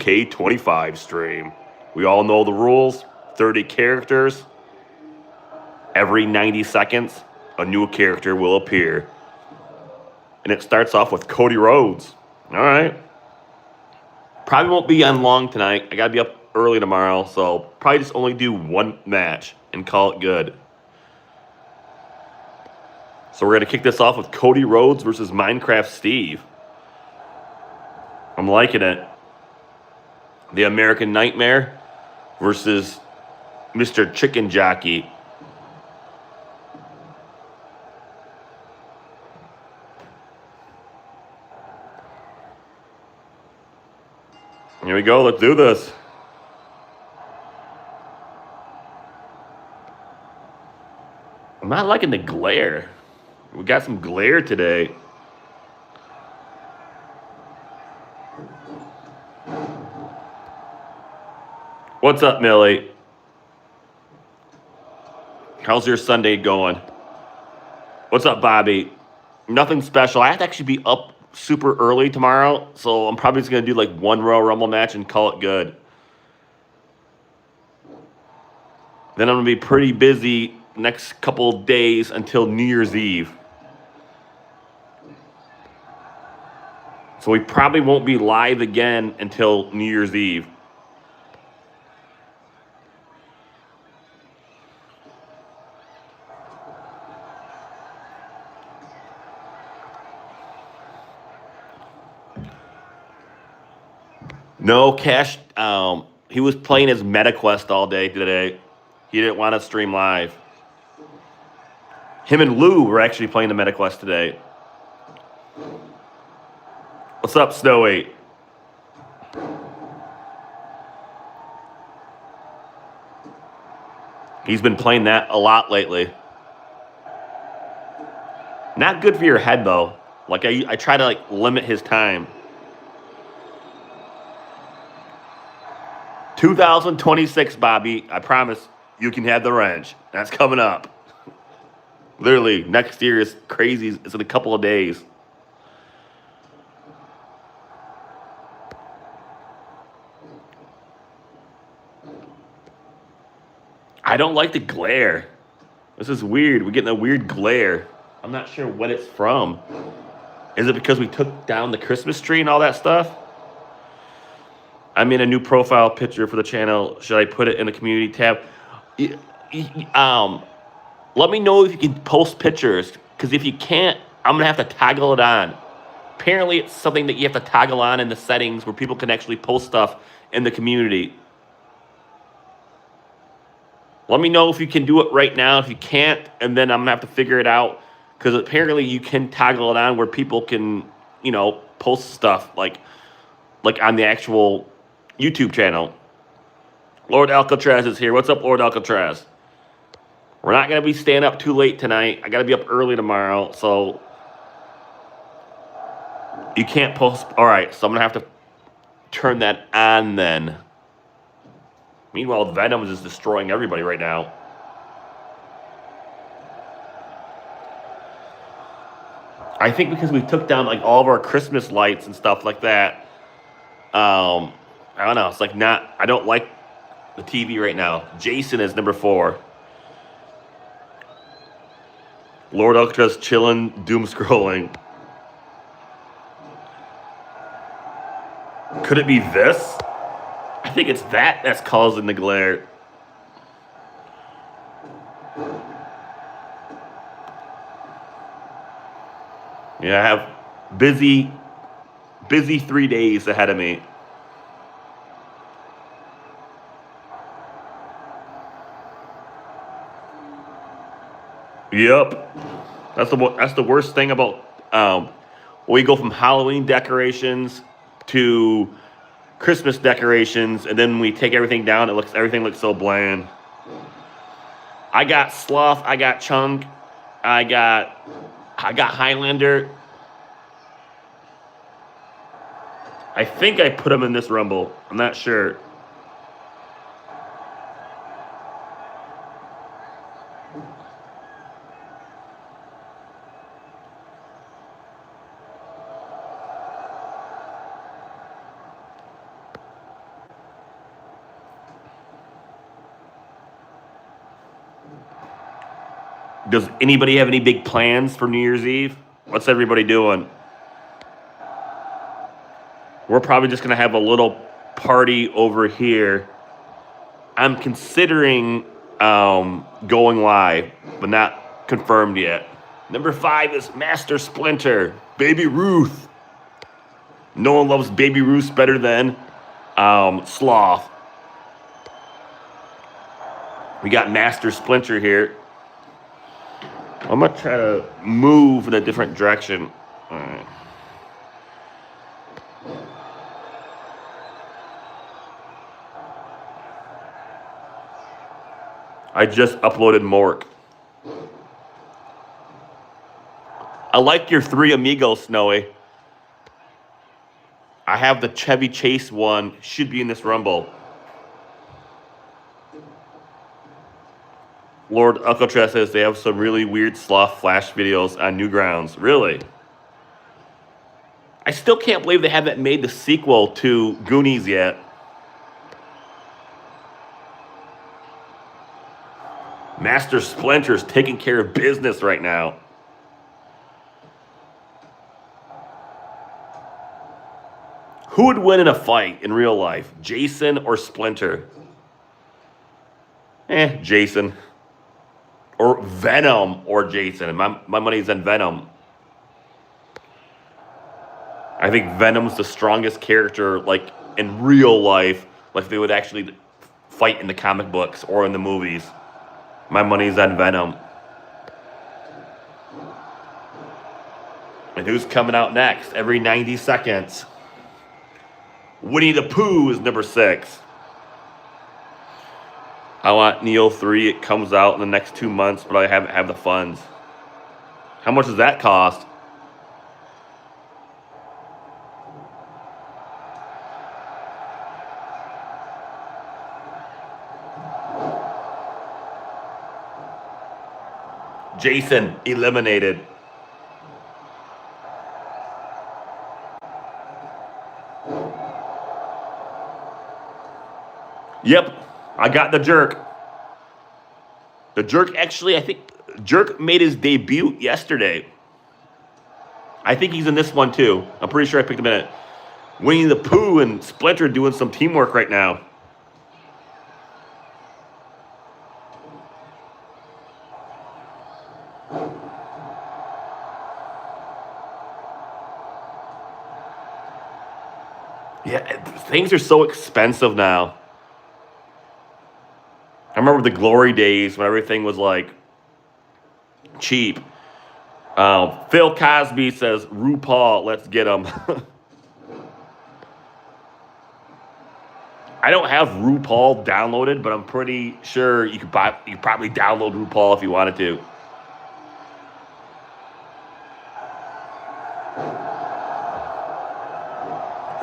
WWE2k25 stream. We all know the rules, 30 characters. Every 90 seconds, a new character will appear. And it starts off with Cody Rhodes. All right. Probably won't be on long tonight. I got to be up early tomorrow, so probably just only do one match and call it good. So we're going to kick this off with Cody Rhodes versus Minecraft Steve. I'm liking it. The American Nightmare versus Mr. Chicken Jockey. Here we go. Let's do this. I'm not liking the glare. We got some glare today. What's up, Millie? How's your Sunday going? What's up, Bobby? Nothing special. I have to actually be up super early tomorrow, so I'm probably just going to do like one Royal Rumble match and call it good. Then I'm going to be pretty busy next couple days until New Year's Eve. So we probably won't be live again until New Year's Eve. No, Cash, he was playing his MetaQuest all day today. He didn't want to stream live. Him and Lou were actually playing the MetaQuest today. What's up, Snowy? He's been playing that a lot lately. Not good for your head, though. Like, I try to, like, limit his time. 2026, Bobby. I promise you can have the wrench. That's coming up. Literally, next year is crazy. It's in a couple of days. I don't like the glare. This is weird. We're getting a weird glare. I'm not sure what it's from. Is it because we took down the Christmas tree and all that stuff? I made a new profile picture for the channel. Should I put it in the community tab? Let me know if you can post pictures, because if you can't, I'm going to have to toggle it on. Apparently, it's something that you have to toggle on in the settings where people can actually post stuff in the community. Let me know if you can do it right now. If you can't, and then I'm going to have to figure it out, because apparently you can toggle it on where people can, you know, post stuff like on the actual YouTube channel. Lord Alcatraz is here. What's up, Lord Alcatraz? We're not going to be staying up too late tonight. I got to be up early tomorrow, so you can't post. All right, so I'm going to have to turn that on then. Meanwhile, Venom is just destroying everybody right now. I think because we took down like all of our Christmas lights and stuff like that. I don't know. It's like not. I don't like the TV right now. Jason is number 4. Lord Alcatraz chilling, doom scrolling. Could it be this? I think it's that's causing the glare. Yeah, I have busy 3 days ahead of me. Yep. That's the worst thing about we go from Halloween decorations to Christmas decorations, and then we take everything down. Everything looks so bland. I got Sloth. I got Chunk. I got Highlander. I think I put him in this Rumble. I'm not sure. Does anybody have any big plans for New Year's Eve? What's everybody doing? We're probably just going to have a little party over here. I'm considering going live, but not confirmed yet. Number 5 is Master Splinter, Baby Ruth. No one loves Baby Ruth better than Sloth. We got Master Splinter here. I'm going to try to move in a different direction. All right. I just uploaded Mork. I like your 3 Amigos, Snowy. I have the Chevy Chase one. Should be in this Rumble. Lord Alcatraz says they have some really weird sloth flash videos on Newgrounds. Really? I still can't believe they haven't made the sequel to Goonies yet. Master Splinter's taking care of business right now. Who would win in a fight in real life, Jason or Splinter? Jason. Or Venom or Jason. My money's on Venom. I think Venom's the strongest character, like, in real life. Like, they would actually fight in the comic books or in the movies. My money's on Venom. And who's coming out next? Every 90 seconds. Winnie the Pooh is number 6. I want Neo 3. It comes out in the next 2 months, but I haven't have the funds. How much does that cost? Jason eliminated. Yep, I got the Jerk. The Jerk actually, I think Jerk made his debut yesterday. I think he's in this one too. I'm pretty sure I picked him in it. Winnie the Pooh and Splinter doing some teamwork right now. Yeah, things are so expensive now. I remember the glory days when everything was like cheap. Phil Cosby says, RuPaul, let's get him. I don't have RuPaul downloaded, but I'm pretty sure you could probably download RuPaul if you wanted to.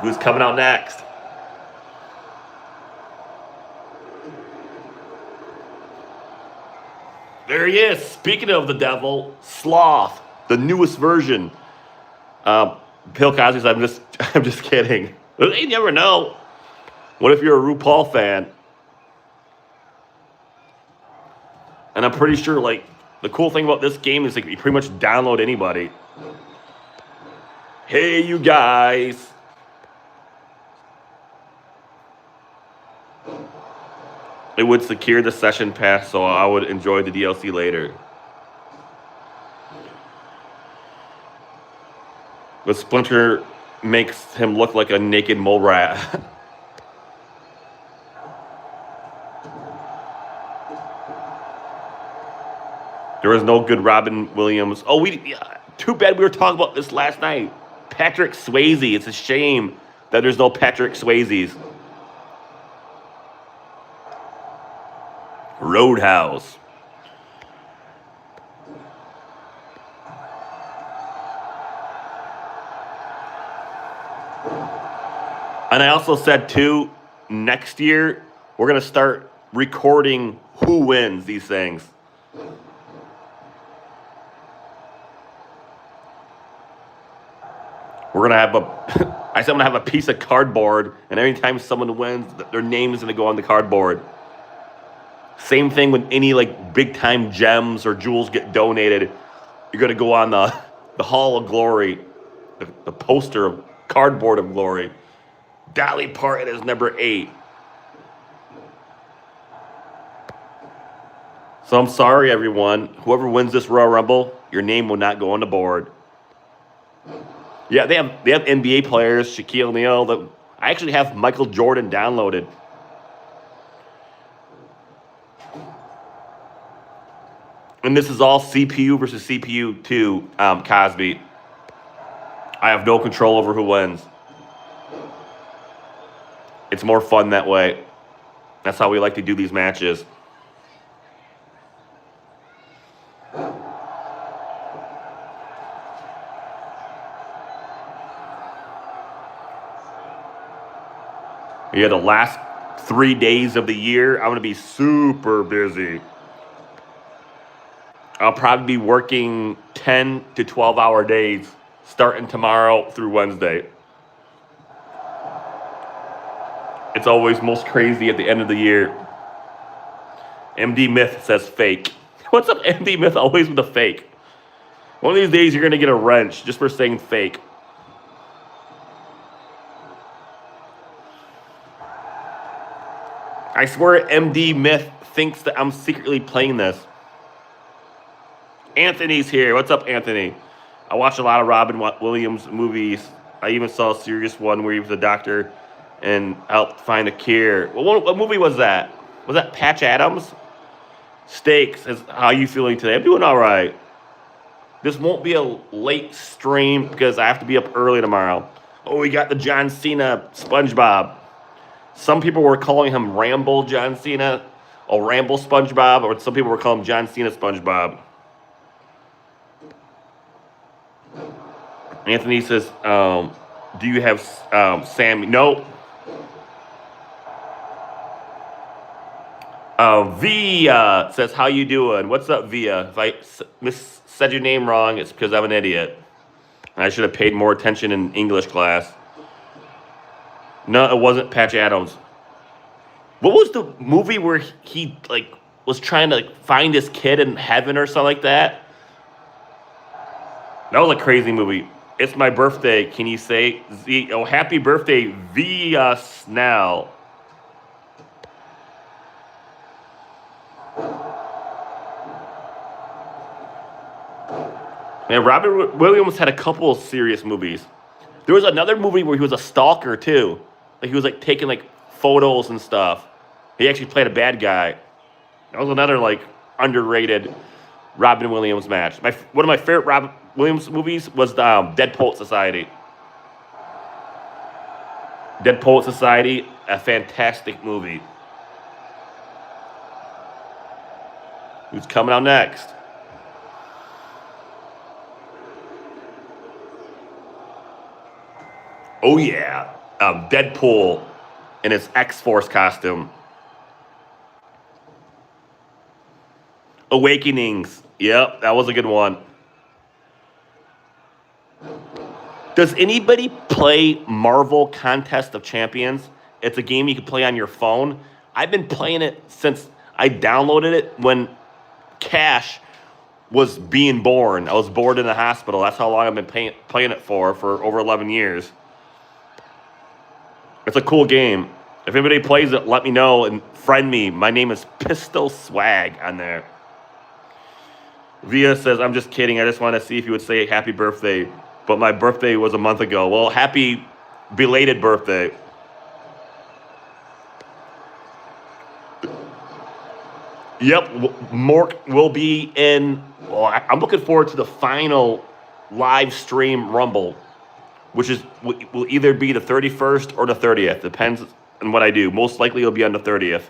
Who's coming out next? There he is. Speaking of the devil, Sloth, the newest version. Bill Cosby says, I'm just kidding. You never know. What if you're a RuPaul fan? And I'm pretty sure, like, the cool thing about this game is like you pretty much download anybody. Hey, you guys. It would secure the session pass, so I would enjoy the DLC later. But Splinter makes him look like a naked mole rat. There was no good Robin Williams. Oh, too bad we were talking about this last night. Patrick Swayze. It's a shame that there's no Patrick Swayzes. Roadhouse. And I also said, too, next year, we're going to start recording who wins these things. We're going to have I said I'm going to have a piece of cardboard, and every time someone wins, their name is going to go on the cardboard. Same thing with any like big time gems or jewels get donated. You're gonna go on the Hall of Glory, the poster of cardboard of glory. Dolly Parton is number 8. So I'm sorry, everyone. Whoever wins this Royal Rumble, your name will not go on the board. Yeah, they have NBA players, Shaquille O'Neal. I actually have Michael Jordan downloaded. And this is all CPU versus CPU too, Cosby. I have no control over who wins. It's more fun that way. That's how we like to do these matches. Yeah, the last 3 days of the year, I'm going to be super busy. I'll probably be working 10 to 12-hour days starting tomorrow through Wednesday. It's always most crazy at the end of the year. MD Myth says fake. What's up, MD Myth? Always with a fake. One of these days, you're going to get a wrench just for saying fake. I swear MD Myth thinks that I'm secretly playing this. Anthony's here. What's up, Anthony? I watch a lot of Robin Williams movies. I even saw a serious one where he was a doctor and helped find a cure. What movie was that? Was that Patch Adams? Steaks. How are you feeling today? I'm doing all right. This won't be a late stream because I have to be up early tomorrow. Oh, we got the John Cena SpongeBob. Some people were calling him Ramble John Cena or Ramble SpongeBob, or some people were calling him John Cena SpongeBob. Anthony says, do you have Sammy? Nope. Via says, how you doing? What's up, Via? If I said your name wrong, it's because I'm an idiot. I should have paid more attention in English class. No, it wasn't Patch Adams. What was the movie where he like was trying to find his kid in heaven or something like that? That was a crazy movie. It's my birthday. Can you say, oh, happy birthday via Snell. Man, Robin Williams had a couple of serious movies. There was another movie where he was a stalker too. Like he was like taking like photos and stuff. He actually played a bad guy. That was another like underrated Robin Williams match. One of my favorite Robin Williams movies was Dead Poet Society. Dead Poet Society, a fantastic movie. Who's coming out next? Oh yeah, Deadpool in his X-Force costume. Awakenings. Yep, that was a good one. Does anybody play Marvel Contest of Champions? It's a game you can play on your phone. I've been playing it since I downloaded it when Cash was being born. I was born in the hospital. That's how long I've been playing it for over 11 years. It's a cool game. If anybody plays it, let me know and friend me. My name is Pistol Swag on there. Via says, I'm just kidding. I just want to see if you would say happy birthday. But my birthday was a month ago. Well, happy belated birthday. Yep, Mork will be in. Well, I'm looking forward to the final live stream Rumble, which will either be the 31st or the 30th. Depends on what I do. Most likely it'll be on the 30th.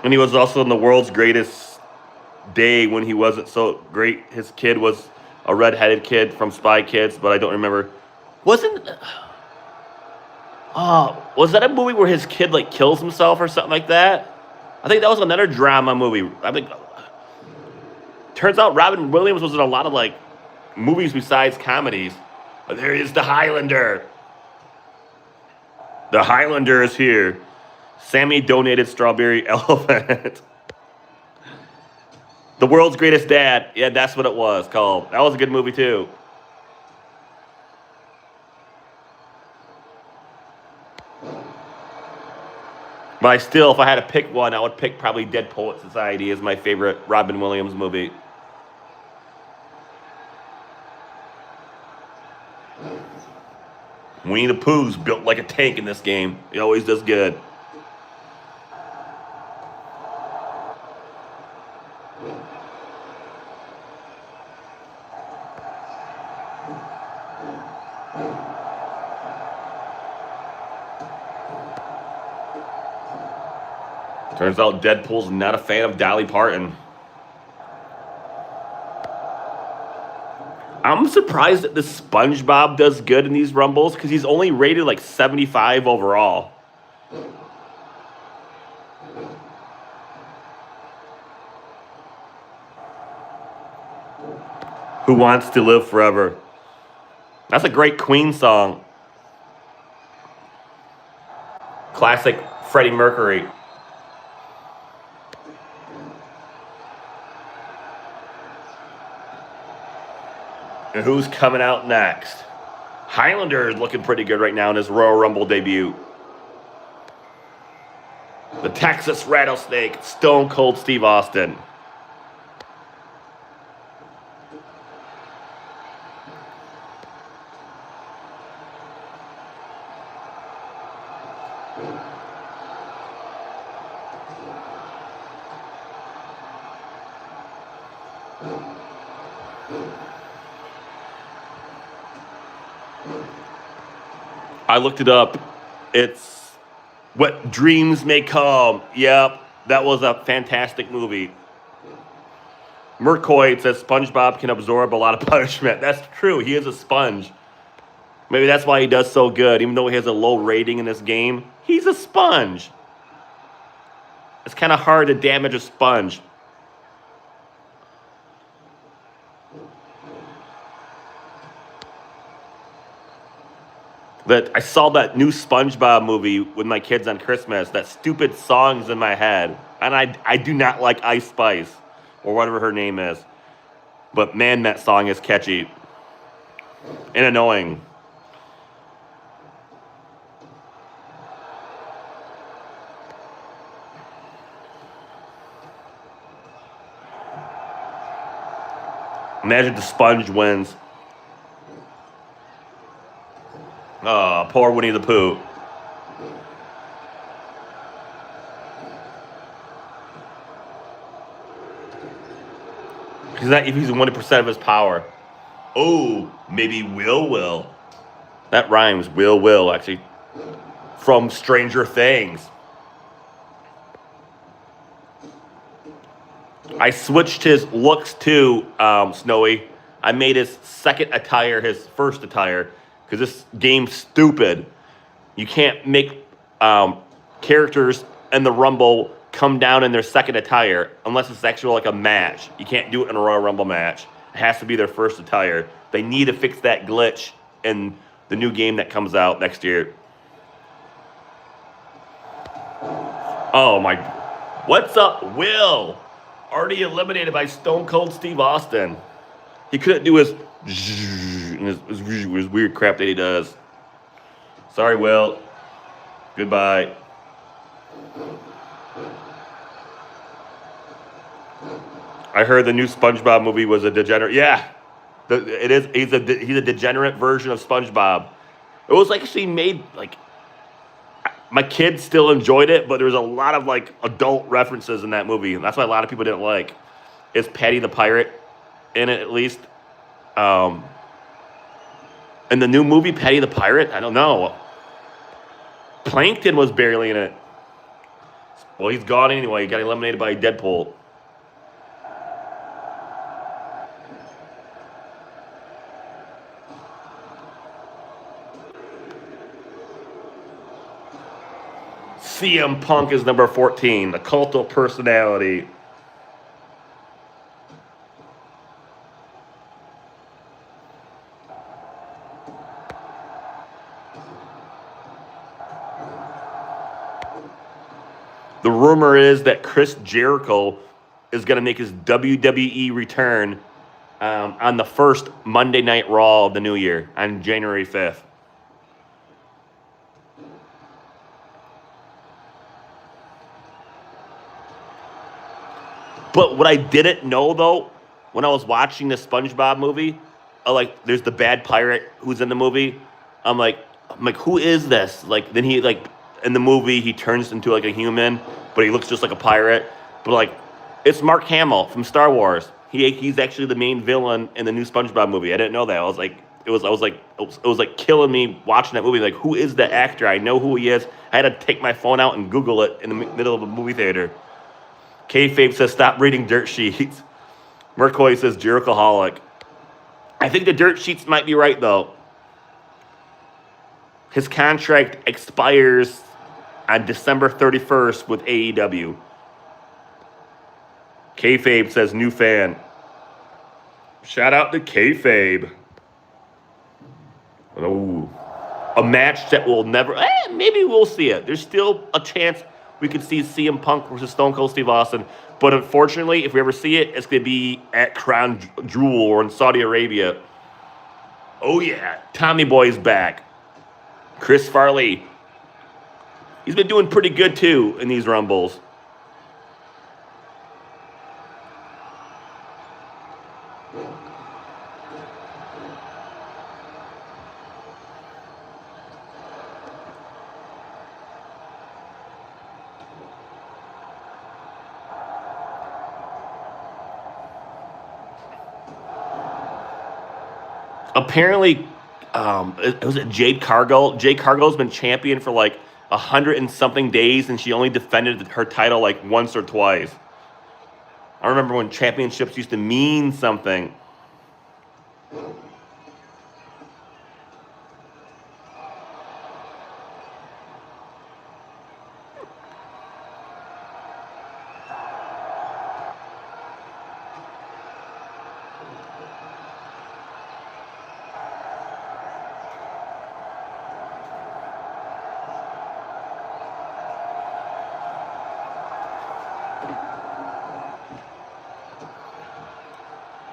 And he was also in the world's greatest day when he wasn't so great. His kid was a redheaded kid from Spy Kids, but I don't remember. Was that a movie where his kid like kills himself or something like that? I think that was another drama movie. I think turns out Robin Williams was in a lot of like movies besides comedies. There is the Highlander. The Highlander is here. Sammy donated strawberry elephant. The World's Greatest Dad. Yeah, that's what it was called. That was a good movie too. But I still, if I had to pick one, I would pick probably Dead Poet Society as my favorite Robin Williams movie. Winnie the Pooh's built like a tank in this game. He always does good. Turns out Deadpool's not a fan of Dolly Parton. I'm surprised that the SpongeBob does good in these Rumbles because he's only rated like 75 overall. Who Wants to Live Forever? That's a great Queen song. Classic Freddie Mercury. And who's coming out next? Highlander is looking pretty good right now in his Royal Rumble debut. The Texas Rattlesnake, Stone Cold Steve Austin. I looked it up. It's What Dreams May Come. Yep, that was a fantastic movie. Mercoid says SpongeBob can absorb a lot of punishment. That's true. He is a sponge. Maybe that's why he does so good. Even though he has a low rating in this game, he's a sponge. It's kind of hard to damage a sponge. That I saw that new SpongeBob movie with my kids on Christmas. That stupid song's in my head. And I do not like Ice Spice or whatever her name is. But man, that song is catchy and annoying. Imagine the sponge wins. Oh, poor Winnie the Pooh. He's not even using 1% of his power. Oh, maybe Will. That rhymes. Will, actually. From Stranger Things. I switched his looks too, Snowy. I made his second attire his first attire. Because this game's stupid. You can't make characters in the Rumble come down in their second attire unless it's actually like a match. You can't do it in a Royal Rumble match. It has to be their first attire. They need to fix that glitch in the new game that comes out next year. Oh my. What's up, Will? Already eliminated by Stone Cold Steve Austin. He couldn't do his weird crap that he does. Sorry, Will. Goodbye. I heard the new SpongeBob movie was a degenerate. Yeah, it is. He's a degenerate version of SpongeBob. It was actually made like my kids still enjoyed it, but there was a lot of like adult references in that movie, and that's why a lot of people didn't like. Is Patty the Pirate in it at least? In the new movie, Patty the Pirate? I don't know. Plankton was barely in it. Well, he's gone anyway. He got eliminated by Deadpool. CM Punk is number 14, the cult of personality. The rumor is that Chris Jericho is going to make his WWE return on the first Monday Night Raw of the new year on January 5th. But what I didn't know, though, when I was watching the SpongeBob movie, like, there's the bad pirate who's in the movie. I'm like, who is this? Like, then he, like, in the movie, he turns into, like, a human, but he looks just like a pirate. But, like, it's Mark Hamill from Star Wars. He's actually the main villain in the new SpongeBob movie. I didn't know that. I was like killing me watching that movie. Like, who is that actor? I know who he is. I had to take my phone out and Google it in the middle of a movie theater. Kayfabe says, stop reading dirt sheets. McCoy says, Jerichoholic. I think the dirt sheets might be right, though. His contract expires on December 31st with AEW. Kayfabe says, new fan. Shout out to Kayfabe. Oh, a match that will never... maybe we'll see it. There's still a chance we could see CM Punk versus Stone Cold Steve Austin. But unfortunately, if we ever see it, it's going to be at Crown Jewel or in Saudi Arabia. Oh, yeah. Tommy Boy's back. Chris Farley. He's been doing pretty good, too, in these Rumbles. Apparently, was it Jade Cargill? Jade Cargill's been champion for like 100 and something days, and she only defended her title like once or twice. I remember when championships used to mean something.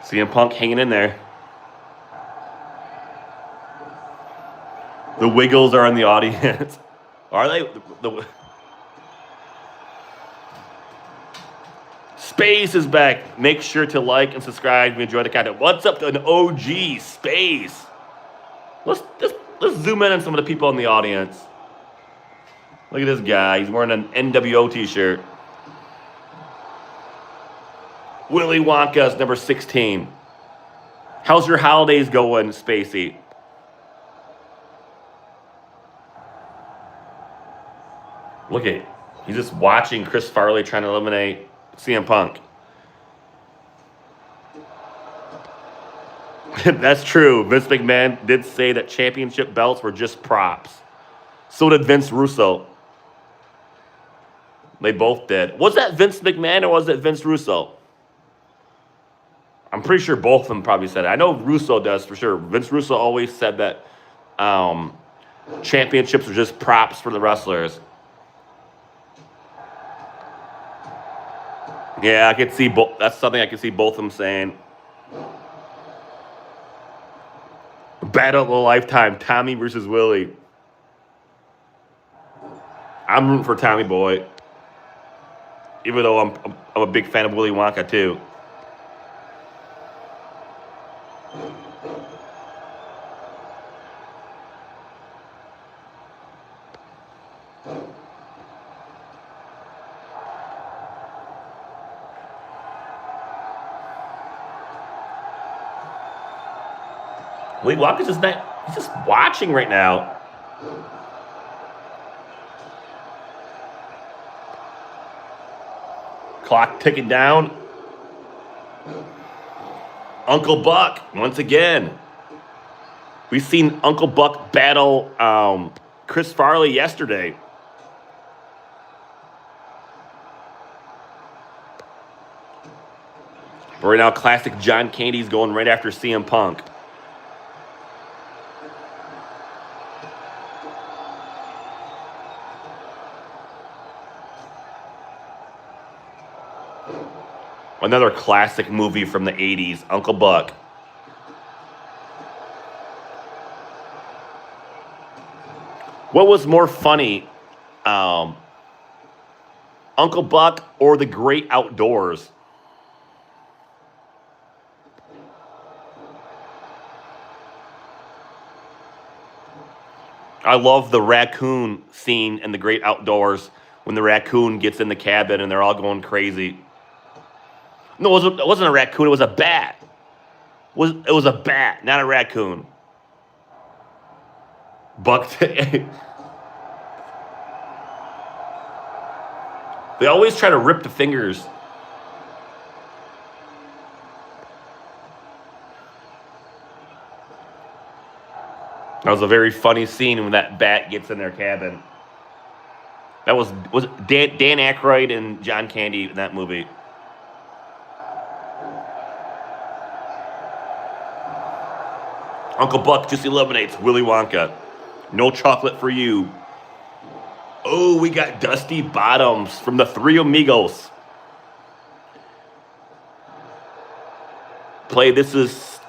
CM Punk hanging in there. The Wiggles are in the audience. Are they? Space is back. Make sure to like and subscribe if you enjoy the content. What's up to an OG Space? Let's zoom in on some of the people in the audience. Look at this guy. He's wearing an NWO t-shirt. Willy Wonka's number 16. How's your holidays going, Spacey? Look at, he's just watching Chris Farley trying to eliminate CM Punk. That's true. Vince McMahon did say that championship belts were just props. So did Vince Russo. They both did. Was that Vince McMahon or was it Vince Russo? I'm pretty sure both of them probably said it. I know Russo does for sure. Vince Russo always said that championships are just props for the wrestlers. Yeah, I could see both. That's something I could see both of them saying. Battle of a lifetime, Tommy versus Willie. I'm rooting for Tommy Boy, even though I'm a big fan of Willy Wonka too. Willy Wonka's just not, he's just watching right now. Clock ticking down. Uncle Buck, once again. We've seen Uncle Buck battle Chris Farley yesterday. But right now, classic John Candy's going right after CM Punk. Another classic movie from the 80s, Uncle Buck. What was more funny, um, Uncle Buck or The Great Outdoors? I love the raccoon scene in The Great Outdoors when the raccoon gets in the cabin and they're all going crazy. No, it wasn't a raccoon. It was a bat. It was a bat, not a raccoon. Buck. They always try to rip the fingers. That was a very funny scene when that bat gets in their cabin. That was Dan Aykroyd and John Candy in that movie. Uncle Buck just eliminates Willy Wonka. No chocolate for you. Oh, we got Dusty Bottoms from the Three Amigos. This is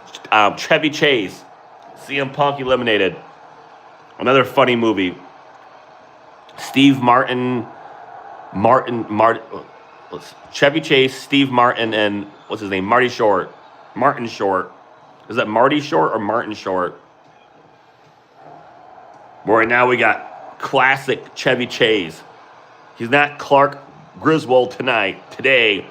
Chevy Chase. CM Punk eliminated. Another funny movie. Steve Martin, Chevy Chase, Steve Martin, and what's his name? Marty Short. Martin Short. Is that Marty Short or Martin Short? Well, right now we got classic Chevy Chase. He's not Clark Griswold tonight. Today,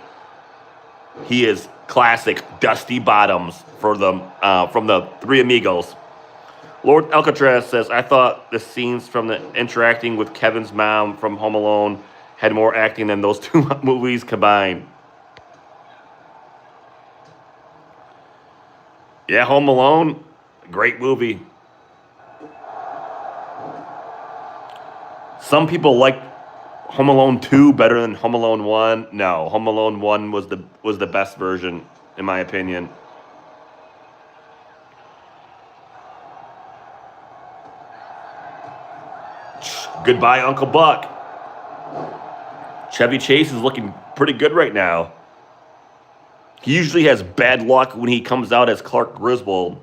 he is classic Dusty Bottoms from the Three Amigos. Lord Alcatraz says, I thought the scenes from the interacting with Kevin's mom from Home Alone had more acting than those two movies combined. Yeah, Home Alone, great movie. Some people like Home Alone 2 better than Home Alone 1. No, Home Alone 1 was the best version, in my opinion. Goodbye, Uncle Buck. Chevy Chase is looking pretty good right now. He usually has bad luck when he comes out as Clark Griswold.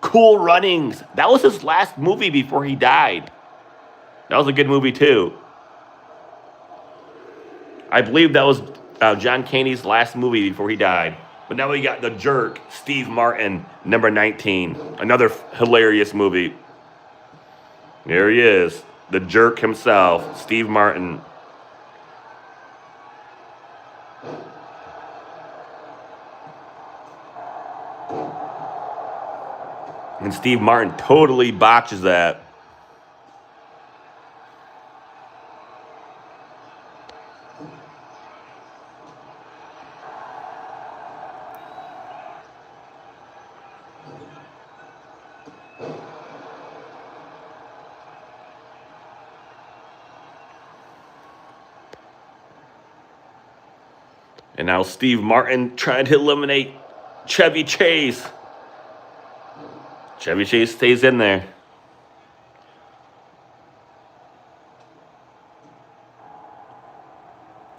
Cool Runnings. That was his last movie before he died. That was a good movie, too. I believe that was John Candy's last movie before he died. But now we got The Jerk, Steve Martin, number 19. Another hilarious movie. There he is, the jerk himself, Steve Martin. And Steve Martin totally botches that. And now Steve Martin trying to eliminate Chevy Chase. Chevy Chase stays in there.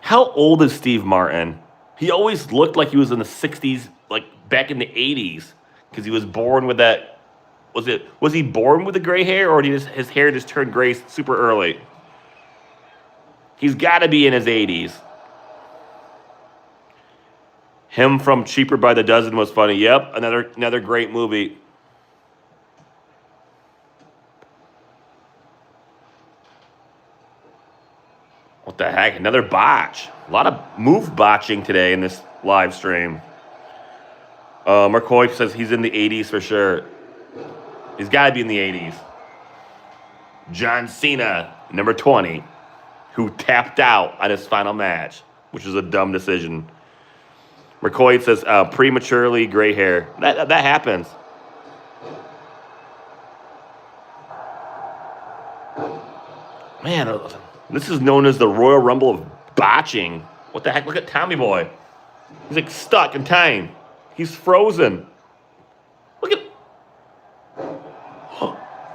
How old is Steve Martin? He always looked like he was in the 60s, like back in the 80s, because he was born with that. Was he born with the gray hair, or did his hair just turned gray super early? He's got to be in his 80s. Him from Cheaper by the Dozen was funny. Yep, another great movie. What the heck? Another botch. A lot of move botching today in this live stream. McCoy says he's in the 80s for sure. He's got to be in the 80s. John Cena, number 20, who tapped out on his final match, which was a dumb decision. McCoy says prematurely gray hair. That happens. Man, this is known as the Royal Rumble of botching. What the heck? Look at Tommy Boy. He's like stuck in time. He's frozen. Look at.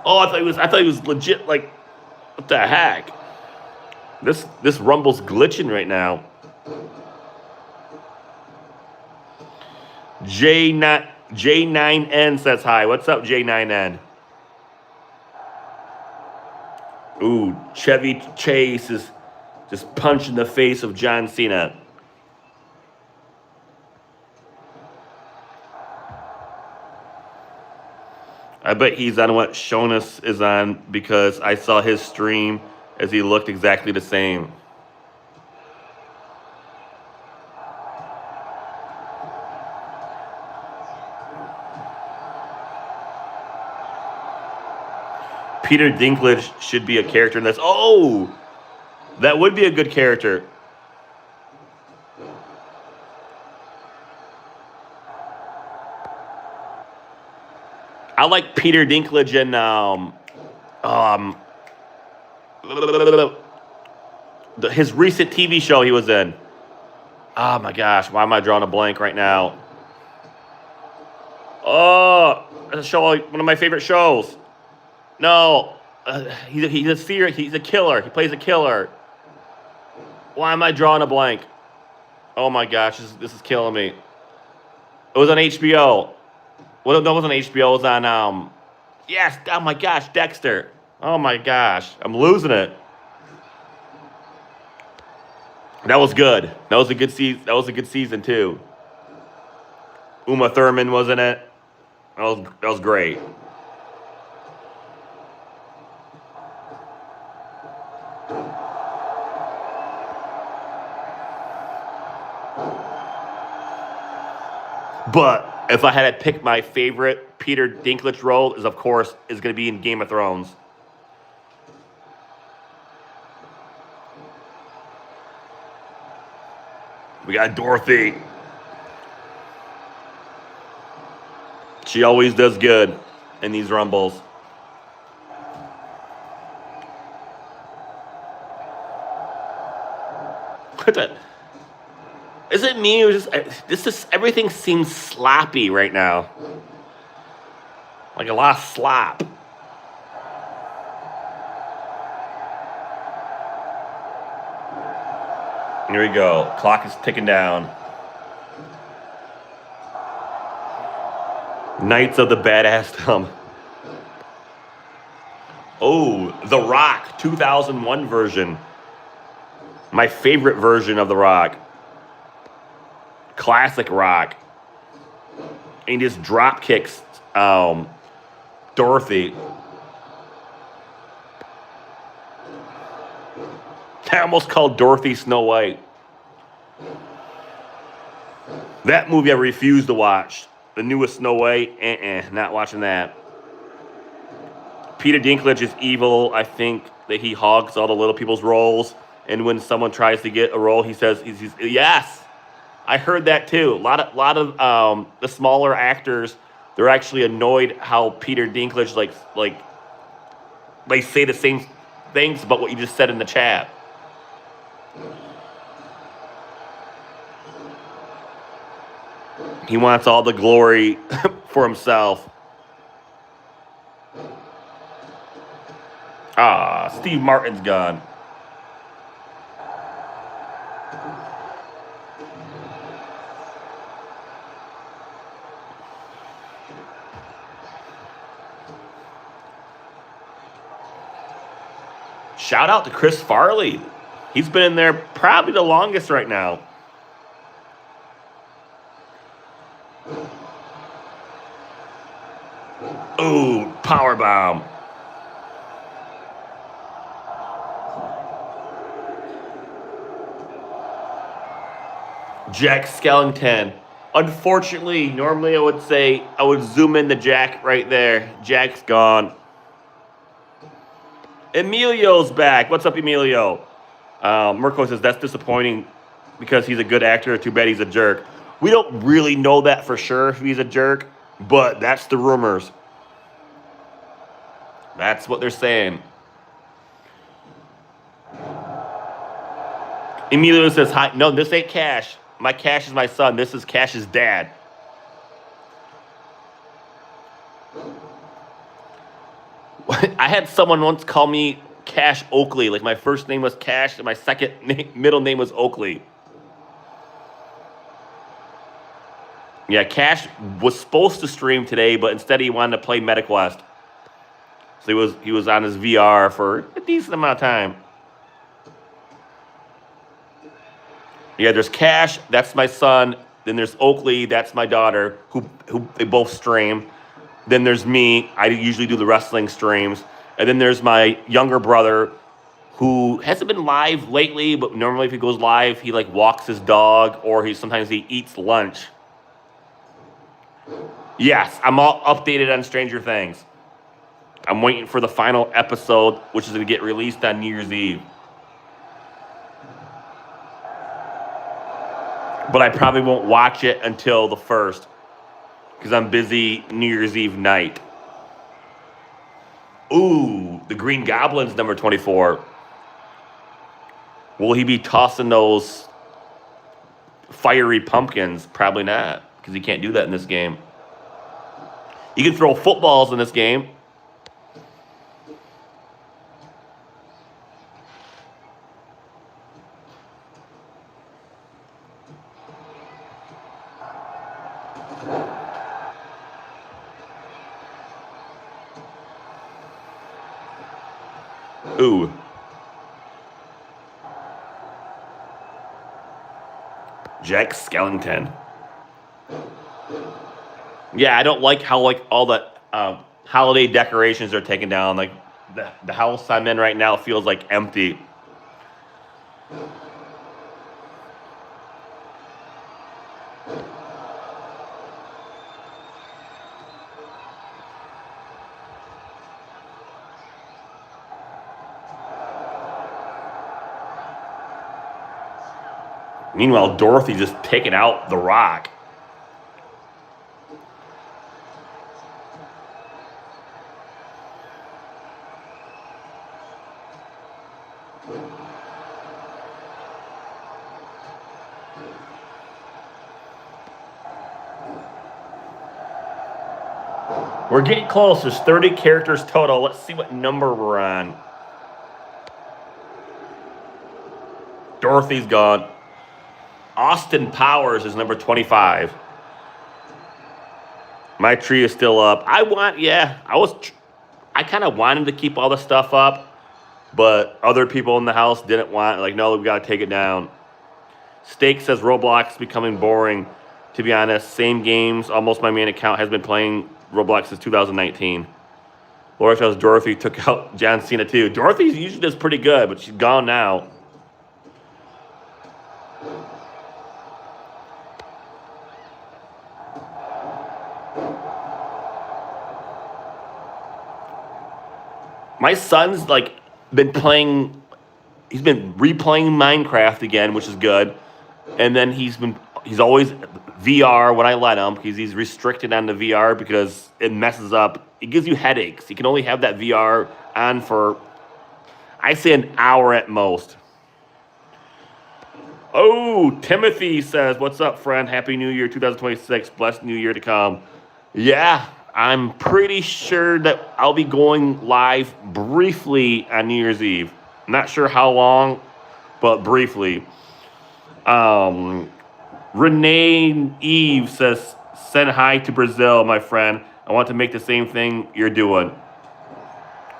Oh, I thought he was legit. Like, what the heck? This Rumble's glitching right now. J9N says hi. What's up, J9N? Ooh, Chevy Chase is just punching the face of John Cena. I bet he's on what Shonas is on because I saw his stream as he looked exactly the same. Peter Dinklage should be a character in this. Oh, that would be a good character. I like Peter Dinklage in his recent TV show he was in. Oh my gosh, why am I drawing a blank right now? Oh, that's a show, one of my favorite shows. No, he's a killer. He plays a killer. Why am I drawing a blank? Oh my gosh, this is killing me. It was on HBO. Well, no, it wasn't HBO. It was on yes. Oh my gosh, Dexter. Oh my gosh, I'm losing it. That was good. That was a good season. That was a good season too. Uma Thurman was in it. That was great. But if I had to pick my favorite Peter Dinklage role, is going to be in Game of Thrones. We got Dorothy. She always does good in these rumbles. Is it me or just everything seems sloppy right now? Like a lot of slop. Here we go. Clock is ticking down. Knights of the Badass. Oh, The Rock 2001 version. My favorite version of The Rock. Classic Rock. And he just drop kicks Dorothy. I almost called Dorothy Snow White. That movie I refuse to watch. The newest Snow White, not watching that. Peter Dinklage is evil. I think that he hogs all the little people's roles. And when someone tries to get a role, he says, he's yes. I heard that too. A lot of the smaller actors, they're actually annoyed how Peter Dinklage like they say the same things about what you just said in the chat. He wants all the glory for himself. Steve Martin's gone. Shout out to Chris Farley. He's been in there probably the longest right now. Ooh, powerbomb. Jack Skellington. Unfortunately, normally I would zoom in the Jack right there. Jack's gone. Emilio's back. What's up, Emilio? Mirko says that's disappointing because he's a good actor. Too bad he's a jerk. We don't really know that for sure if he's a jerk, but that's the rumors. That's what they're saying. Emilio says, hi. No, this ain't Cash. My Cash is my son. This is Cash's dad. I had someone once call me Cash Oakley. Like my first name was Cash and my middle name was Oakley. Yeah, Cash was supposed to stream today, but instead he wanted to play MetaQuest. So he was on his VR for a decent amount of time. Yeah, there's Cash, that's my son. Then there's Oakley, that's my daughter, who they both stream. Then there's me, I usually do the wrestling streams. And then there's my younger brother, who hasn't been live lately, but normally if he goes live, he like walks his dog or sometimes he eats lunch. Yes, I'm all updated on Stranger Things. I'm waiting for the final episode, which is going to get released on New Year's Eve. But I probably won't watch it until the 1st because I'm busy New Year's Eve night. Ooh, the Green Goblin's number 24. Will he be tossing those fiery pumpkins? Probably not, because he can't do that in this game. You can throw footballs in this game. Ooh. Jack Skellington. Yeah, I don't like how like all the holiday decorations are taken down. Like the house I'm in right now feels like empty. Meanwhile, Dorothy just taking out The Rock. We're getting close. There's 30 characters total. Let's see what number we're on. Dorothy's gone. Austin Powers is number 25. My tree is still up. I kind of wanted to keep all the stuff up, but other people in the house didn't want. Like, no, we got to take it down. Steak says Roblox is becoming boring. To be honest, same games. Almost my main account has been playing Roblox since 2019. Laura says Dorothy took out John Cena too. Dorothy usually does pretty good, but she's gone now. My son's like been playing. He's been replaying Minecraft again, which is good. And then he's always VR when I let him because he's restricted on the VR because it messes up. It gives you headaches. You can only have that VR on for, I say, an hour at most. Oh, Timothy says, what's up, friend? Happy New Year 2026. Blessed New Year to come. Yeah, I'm pretty sure that I'll be going live briefly on New Year's Eve. I'm not sure how long, but briefly. Renee Eve says, send hi to Brazil, my friend. I want to make the same thing you're doing.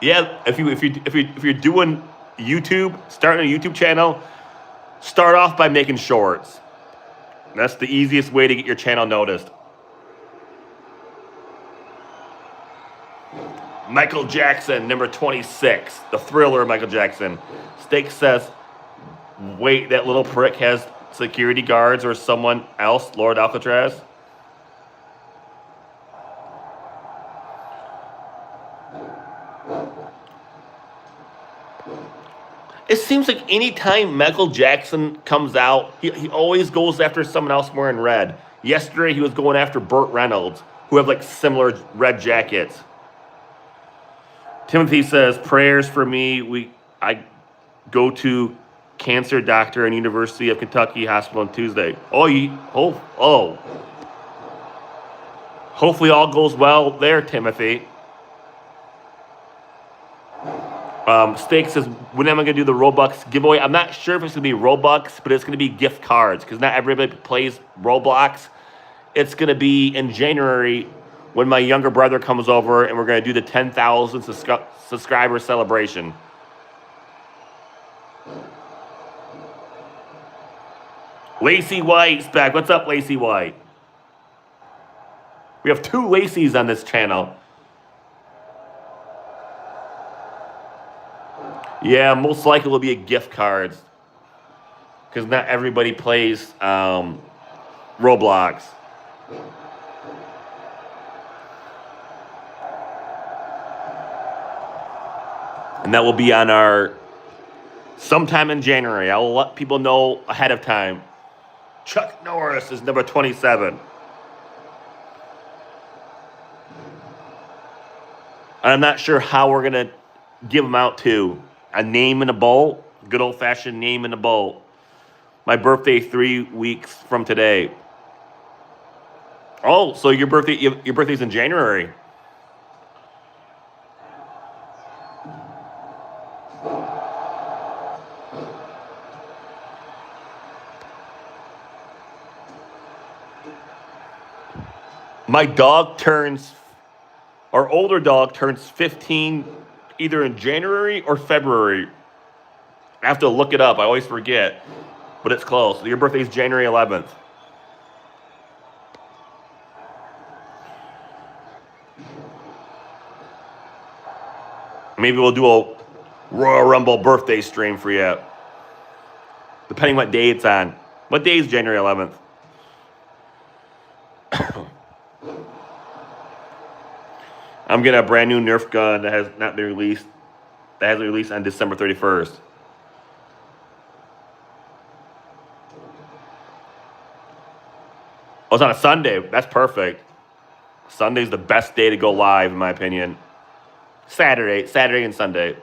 Yeah, if you're doing YouTube, starting a YouTube channel, start off by making shorts. That's the easiest way to get your channel noticed. Michael Jackson, number 26. The Thriller, Michael Jackson. Steak says, wait, that little prick has security guards or someone else, Lord Alcatraz? It seems like anytime Michael Jackson comes out, he always goes after someone else wearing red. Yesterday, he was going after Burt Reynolds, who have like similar red jackets. Timothy says, prayers for me. I go to cancer doctor in University of Kentucky Hospital on Tuesday. Oh. Hopefully all goes well there, Timothy. Steak says, when am I going to do the Robux giveaway? I'm not sure if it's going to be Robux, but it's going to be gift cards because not everybody plays Roblox. it's going to be in January when my younger brother comes over and we're going to do the 10,000 subscriber celebration. Lacey White's back. What's up, Lacey White? We have 2 Lacey's on this channel. Yeah, most likely will be a gift cards. Because not everybody plays Roblox. And that will be on our sometime in January. I will let people know ahead of time. Chuck Norris is number 27. I'm not sure how we're going to give them out to. A name in a bowl. Good old-fashioned name in a bowl. My birthday 3 weeks from today. Oh, so your birthday's in January. My dog our older dog turns 15 either in January or February. I have to look it up. I always forget. But it's close. Your birthday is January 11th. Maybe we'll do a Royal Rumble birthday stream for you. Depending what day it's on. What day is January 11th? I'm getting a brand new Nerf gun that has not been released. That hasn't been released on December 31st. Oh, it's on a Sunday. That's perfect. Sunday's the best day to go live, in my opinion. Saturday and Sunday.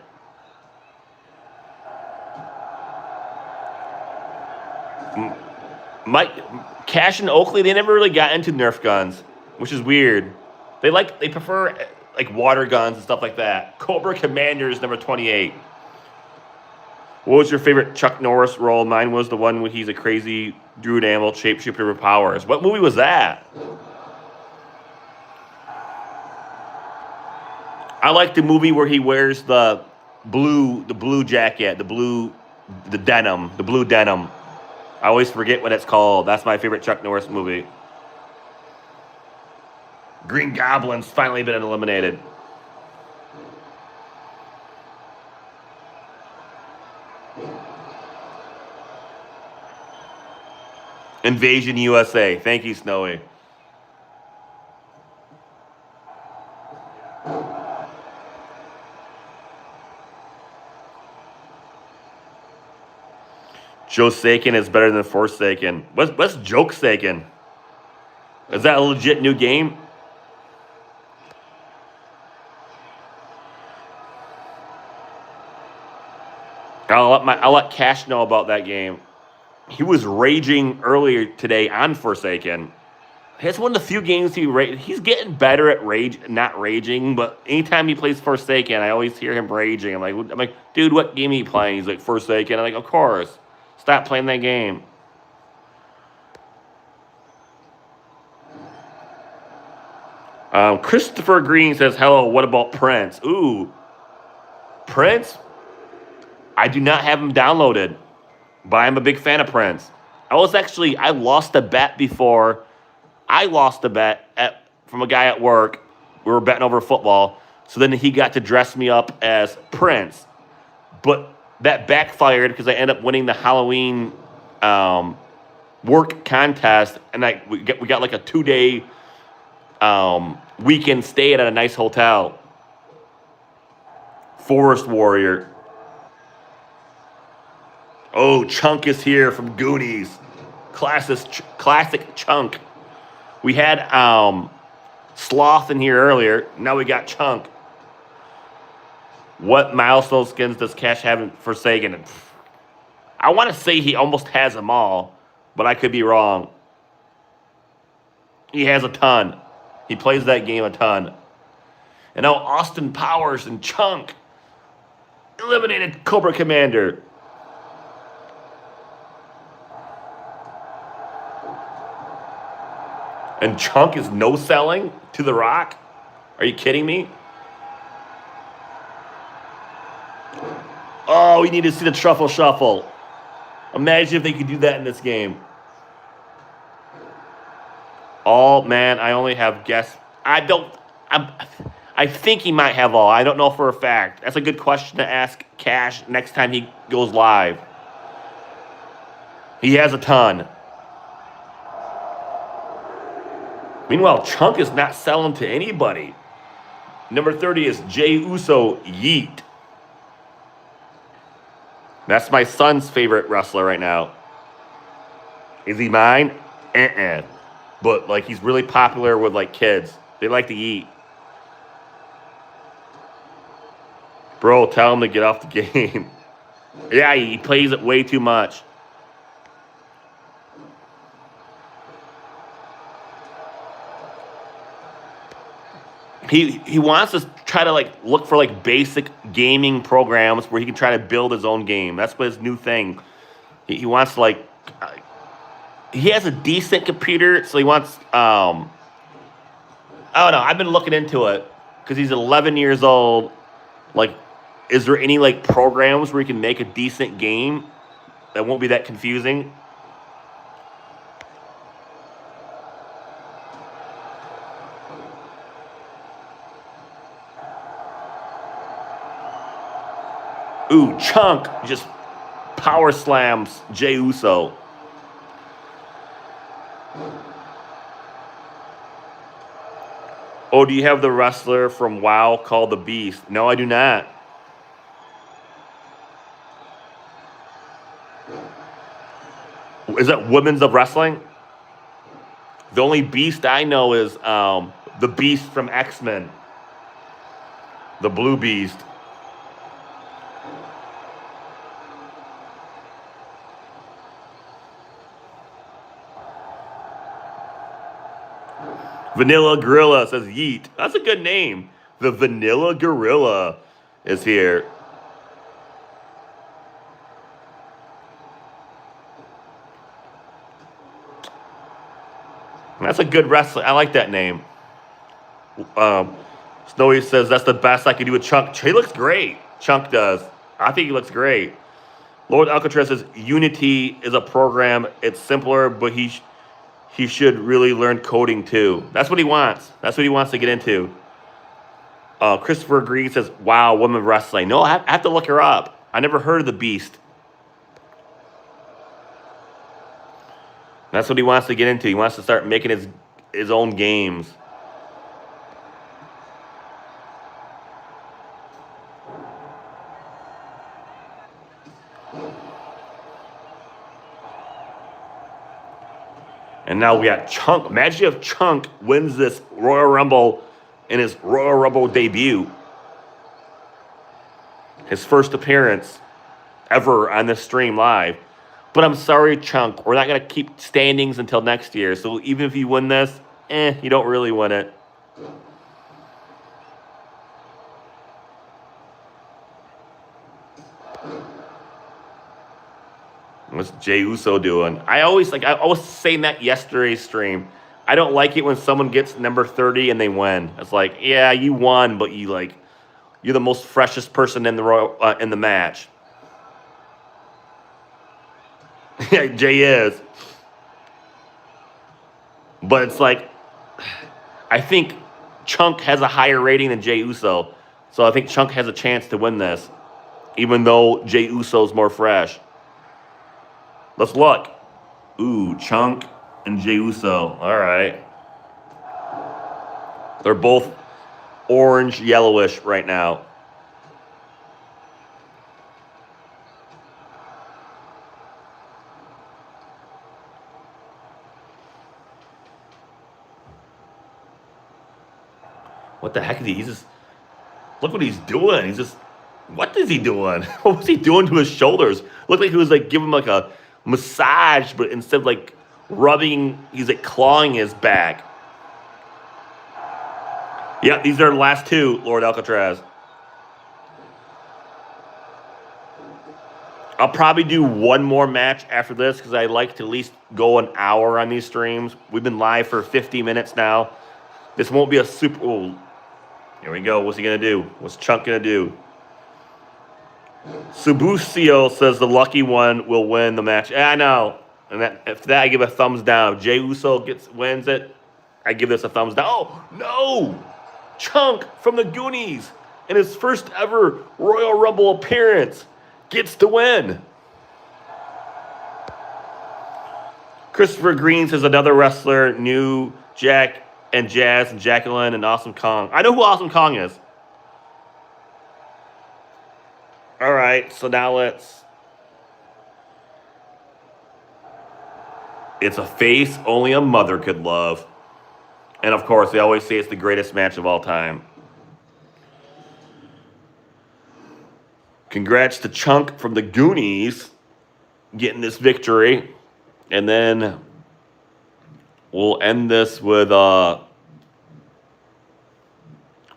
Cash and Oakley, they never really got into Nerf guns, which is weird. They prefer like water guns and stuff like that. Cobra Commander is number 28. What was your favorite Chuck Norris role? Mine was the one where he's a crazy druid animal shapeshifter with powers. What movie was that? I like the movie where he wears the blue jacket, the blue denim. I always forget what it's called. That's my favorite Chuck Norris movie. Green Goblin's finally been eliminated. Invasion USA. Thank you, Snowy. Josaken is better than Forsaken. What's Jokesaken? Is that a legit new game? I'll let Cash know about that game. He was raging earlier today on Forsaken. It's one of the few games he's getting better at not raging, but anytime he plays Forsaken, I always hear him raging. I'm like, dude, what game are you playing? He's like, Forsaken. I'm like, of course. Stop playing that game. Christopher Green says, hello, what about Prince? Ooh. Prince? I do not have him downloaded, but I'm a big fan of Prince. I lost a bet before. I lost a bet from a guy at work. We were betting over football. So then he got to dress me up as Prince. But that backfired because I ended up winning the Halloween work contest. And we got like a 2-day weekend stay at a nice hotel. Forest Warrior. Oh, Chunk is here from Goonies. Classic Chunk. We had Sloth in here earlier. Now we got Chunk. What milestone skins does Cash have in Forsaken? I want to say he almost has them all, but I could be wrong. He has a ton. He plays that game a ton. And now Austin Powers and Chunk eliminated Cobra Commander. And Chunk is no selling to The Rock? Are you kidding me? Oh, we need to see the truffle shuffle. Imagine if they could do that in this game. Oh man, I only have guess. I think he might have all. I don't know for a fact. That's a good question to ask Cash next time he goes live. He has a ton. Meanwhile, Chunk is not selling to anybody. Number 30 is Jey Uso Yeet. That's my son's favorite wrestler right now. Is he mine? But like he's really popular with like kids. They like to eat. Bro, tell him to get off the game. Yeah, he plays it way too much. He wants to try to like look for like basic gaming programs where he can try to build his own game. That's what his new thing. He wants to like he has a decent computer, so he wants I don't know. I've been looking into it because he's 11 years old. Like, is there any like programs where he can make a decent game that won't be that confusing? Ooh, Chunk just power slams Jey Uso. Oh, do you have the wrestler from WoW called the Beast? No, I do not. Is that Women's of Wrestling? The only Beast I know is the Beast from X-Men. The Blue Beast. Vanilla Gorilla says yeet. That's a good name. The Vanilla Gorilla is here. That's a good wrestler. I like that name. Snowy says that's the best I can do with Chunk. He looks great. Chunk does. I think he looks great. Lord Alcatraz says Unity is a program. It's simpler, but he should really learn coding too. That's what he wants. That's what he wants to get into. Christopher Green says, wow, women wrestling. No, I have to look her up. I never heard of the Beast. That's what he wants to get into. He wants to start making his own games. And now we got Chunk. Imagine if Chunk wins this Royal Rumble in his Royal Rumble debut. His first appearance ever on this stream live. But I'm sorry, Chunk. We're not going to keep standings until next year. So even if you win this, you don't really win it. What's Jey Uso doing? I was saying that yesterday's stream. I don't like it when someone gets number 30 and they win. It's like, yeah, you won, but you're the most freshest person in the match. Yeah, Jay is. But it's like, I think Chunk has a higher rating than Jey Uso. So I think Chunk has a chance to win this, even though Jey Uso's more fresh. Let's look. Ooh, Chunk and Jey Uso. All right. They're both orange, yellowish right now. What the heck is he? He's just, look what he's doing. He's just, what is he doing? What was he doing to his shoulders? Looked like he was like giving him like a massage, but instead of like rubbing, he's like clawing his back. Yeah, these are the last two, Lord Alcatraz. I'll probably do one more match after this because I like to at least go an hour on these streams. We've been live for 50 minutes now. This won't be a super... Oh, here we go. What's he going to do? What's Chunk going to do? Subucio says the lucky one will win the match. I know. And after that, I give a thumbs down. If Jey Uso wins it, I give this a thumbs down. Oh, no! Chunk from the Goonies in his first ever Royal Rumble appearance gets to win. Christopher Green says another wrestler, New Jack and Jazz and Jacqueline and Awesome Kong. I know who Awesome Kong is. All right, so now let's... It's a face only a mother could love. And of course, they always say it's the greatest match of all time. Congrats to Chunk from the Goonies getting this victory. And then we'll end this with a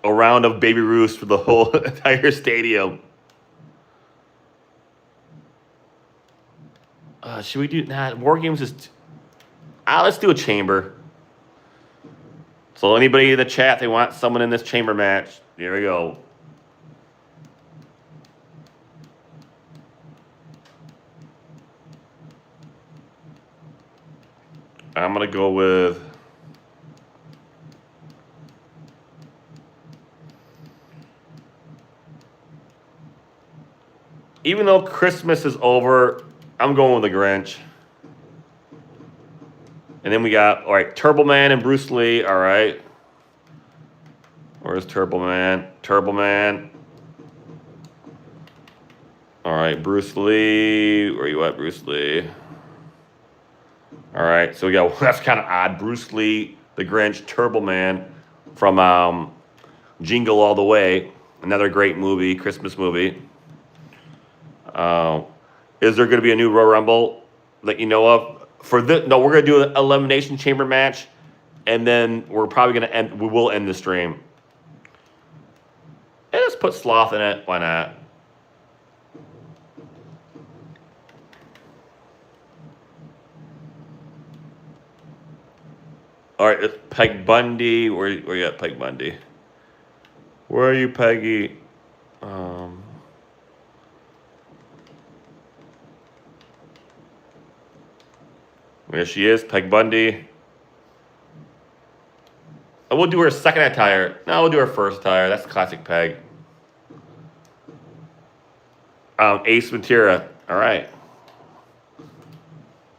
round of Baby Ruth for the whole entire stadium. Should we do... Nah, War Games is... let's do a chamber. So anybody in the chat, they want someone in this chamber match. Here we go. I'm going to go with... Even though Christmas is over, I'm going with the Grinch. And then we got, all right, Turbo Man and Bruce Lee. All right. Where's Turbo Man? Turbo Man. All right, Bruce Lee. Where you at, Bruce Lee? All right, so we got, that's kind of odd. Bruce Lee, the Grinch, Turbo Man from Jingle All the Way. Another great movie, Christmas movie. Is there going to be a new Royal Rumble that you know of? No, we're going to do an Elimination Chamber match, and then we're probably going to end. We will end the stream. And let's put Sloth in it. Why not? All right, it's Peg Bundy. Where you at, Peg Bundy? Where are you, Peggy? There she is, Peg Bundy. I will do her second attire. No, we'll do her first attire. That's classic Peg. Ace Ventura. All right.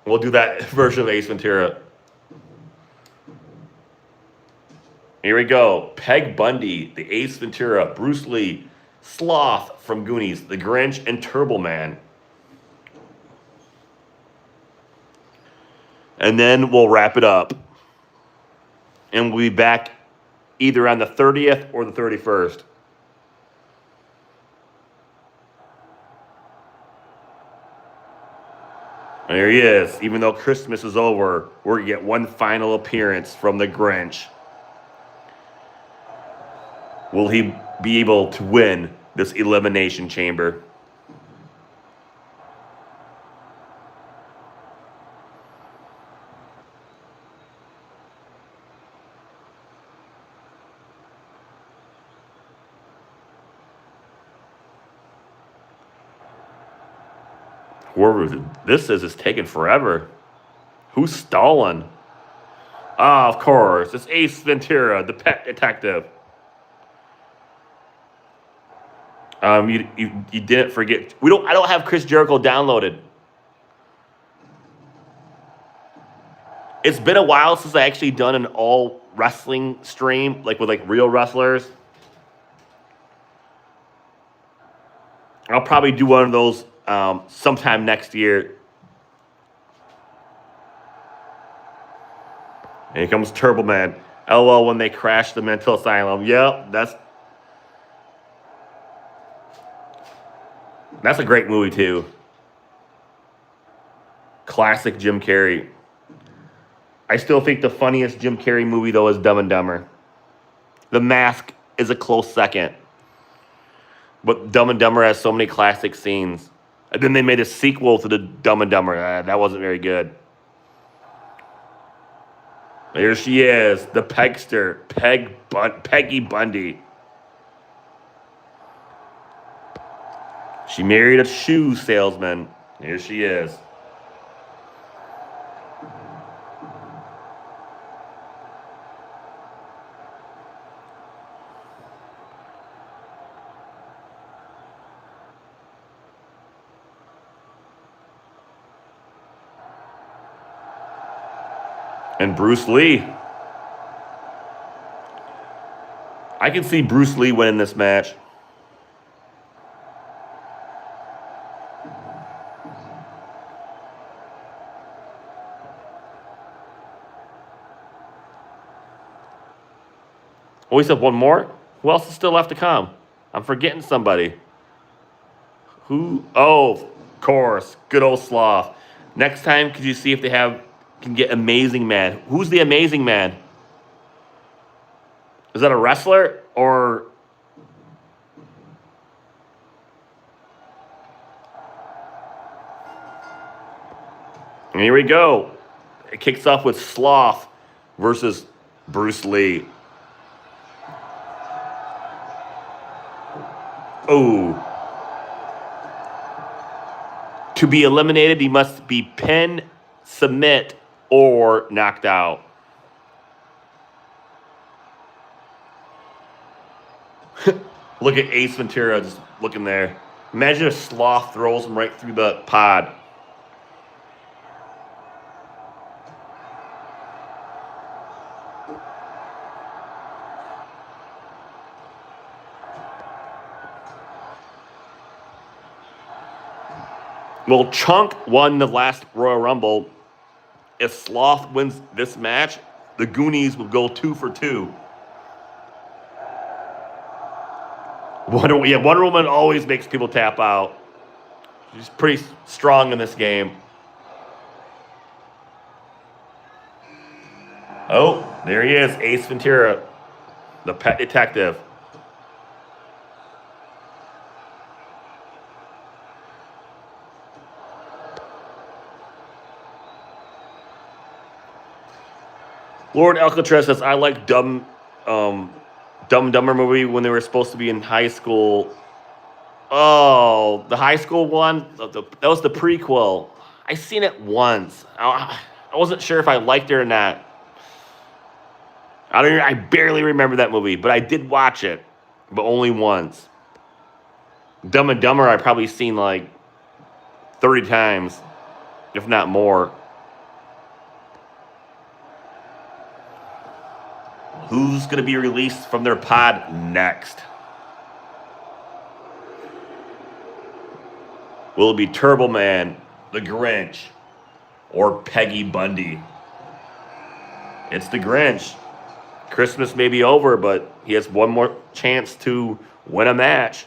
We'll do that version of Ace Ventura. Here we go. Peg Bundy, the Ace Ventura, Bruce Lee, Sloth from Goonies, the Grinch, and Turbo Man. And then we'll wrap it up. And we'll be back either on the 30th or the 31st. And there he is. Even though Christmas is over, we're going to get one final appearance from the Grinch. Will he be able to win this Elimination Chamber? This is taking forever. Who's stalling? Ah, of course. It's Ace Ventura, the pet detective. You didn't forget. I don't have Chris Jericho downloaded. It's been a while since I actually done an all wrestling stream, like with like real wrestlers. I'll probably do one of those sometime next year. And here comes Turbo Man. LOL when they crashed the mental asylum. Yep, that's a great movie too. Classic Jim Carrey. I still think the funniest Jim Carrey movie though is Dumb and Dumber. The Mask is a close second. But Dumb and Dumber has so many classic scenes. And then they made a sequel to the Dumb and Dumber. That wasn't very good. Here she is, the Pegster, Peggy Bundy. She married a shoe salesman. Here she is. And Bruce Lee. I can see Bruce Lee winning this match. Oh, we said one more? Who else is still left to come? I'm forgetting somebody. Who? Oh, of course. Good old Sloth. Next time, could you see if they can get Amazing Man? Who's the Amazing Man? Is that a wrestler or? And here we go. It kicks off with Sloth versus Bruce Lee. Oh. To be eliminated, he must be pinned, submit, or knocked out. Look at Ace Ventura just looking there. Imagine if Sloth throws him right through the pod. Well, Chunk won the last Royal Rumble. If Sloth wins this match, the Goonies will go 2 for 2. Wonder Woman always makes people tap out. She's pretty strong in this game. Oh, there he is, Ace Ventura, the pet detective. Lord Alcatraz says, I like Dumb and Dumber movie when they were supposed to be in high school. Oh, the high school one? That was the prequel. I seen it once. I wasn't sure if I liked it or not. I barely remember that movie, but I did watch it, but only once. Dumb and Dumber I've probably seen like 30 times, if not more. Who's going to be released from their pod next? Will it be Turbo Man, the Grinch, or Peggy Bundy? It's the Grinch. Christmas may be over, but he has one more chance to win a match.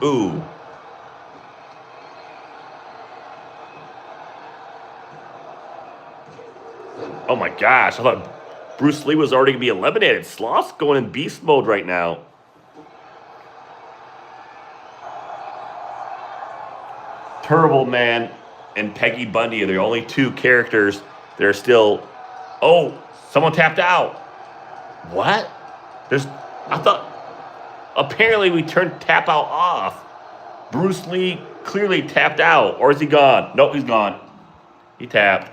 Ooh. Oh my gosh, I thought Bruce Lee was already going to be eliminated. Sloth's going in beast mode right now. Turbo Man and Peggy Bundy are the only two characters that are still... Oh, someone tapped out. What? I thought... Apparently we turned tap out off. Bruce Lee clearly tapped out. Or is he gone? Nope, he's gone. He tapped.